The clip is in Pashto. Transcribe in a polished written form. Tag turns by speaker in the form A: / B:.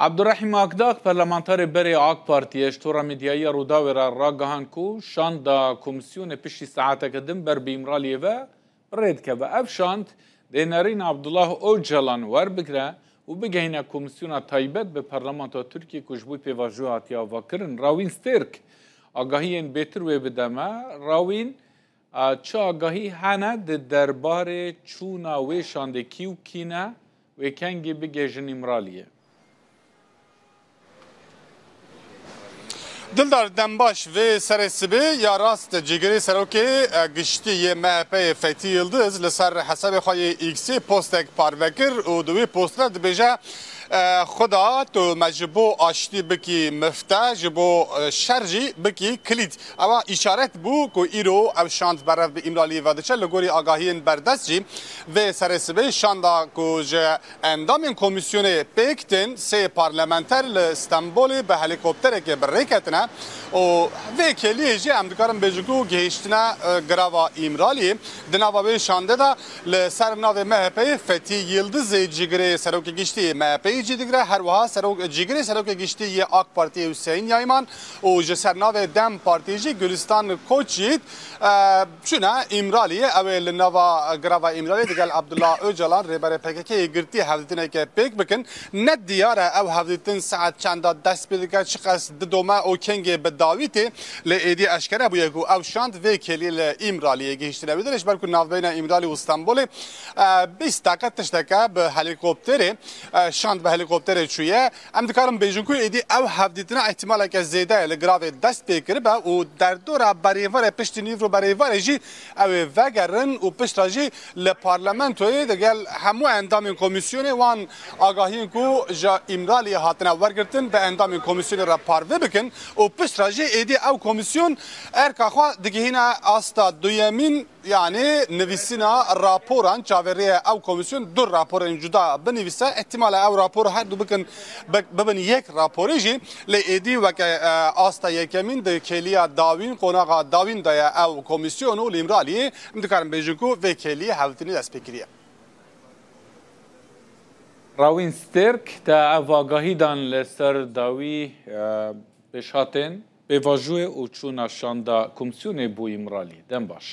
A: عبدالرحیم آکداق پارلمانتار بری آک پارتی اشتورا میدیایی روداویرا راگهان کو شان دا کمیسیون پشتی ساعت کدم بر بیمرالیه و رید که و افشاند دینارین عبدالله اوجلان ور بگره و بگهینه کمیسیون تایبت به پارلمانتا ترکی کشبوی پیواجوهاتی آواکرن راوین سترک آگاهی بیتر و بدمه راوین چه آگاهی هنه درباره چونا ویشانده کیو کینه و کنگی بگیجن امرالیه
B: دلدار دنباش و سرسبه یا راست جگری سروکی گشتی MHP فتی یلدز لسر حساب خواهی ایکسی پوستک پاروکر و دوی پوستر دبیجه خدا تو مجبو آشتی بکی مفته جبو شرجی بکی کلید اما اشارت بو که ایرو او شاند برف به املالی ودچه لگوری آگاهین بردست جی و سرسبه شاندا که جه اندام کمیسیون پیکتن سه پارلمانتر لستنبول به هلیکوپتر که برکتنه و کلیه جه امدکارم بجگو گهشتنه گراوا امرالی دناوا به شانده دا لسر ناو MHP فتی یلدز جگری سروکی گشتی MHP جدیگره هر وها جگری سروک گشتی یه آک پارتی حسین یایمان و جسر ناو دم پارتی جی گلستان کوچید چونه امرالیه اول نوا گراوا امرالی دیگل عبدالله اوجلان ریبر پککی گرتی هفدتینه که پیک بکن ند دیاره او هفدتین ساعت چند دست بیدگه چقص دومه او کنگ بداویتی لیدی اشکره بویه گو او شاند و کلی امرالیه گهشتنه بیدرش بلکو ناو بین امرالی و استانبول 20 دقیقه تشتکه به هلیکوپتری شاند به هلیکوپتر چویه ام دکارم بیجون کو ایدی او هفدیتنا احتمال که زیاده لگراو دست بکره با و در دور بریوار پشت نیورو بریوار جی او وگرن و پشت راجی لپارلمنتوی دگل همو اندام کمیسیون وان آگاهی کو جا امرالی هاتنا ورگرتن به اندام کمیسیون را پاروه بکن و پشت راجی ایدی او کمیسیون ارکاخوا دگهینا آستا دویمین yani nivîsîna raporan çaveriye ew komisyon dur raporên cuda binivîse ihtimal ew rapor her du bibin yek raporê jî lê êdî weke asta yekemîn di kêliya dawîn qonaxa dawîn de ye ew komisyon û li Îmraliyê em dikarin bêjin ku vê kêliyê hevdîtinê destpêkiriye.
A: راوین سترک تا آگاهی دان لسر داوی بشاتن به واژوی و چون شاندا کمیسیون بو امرالی دن باش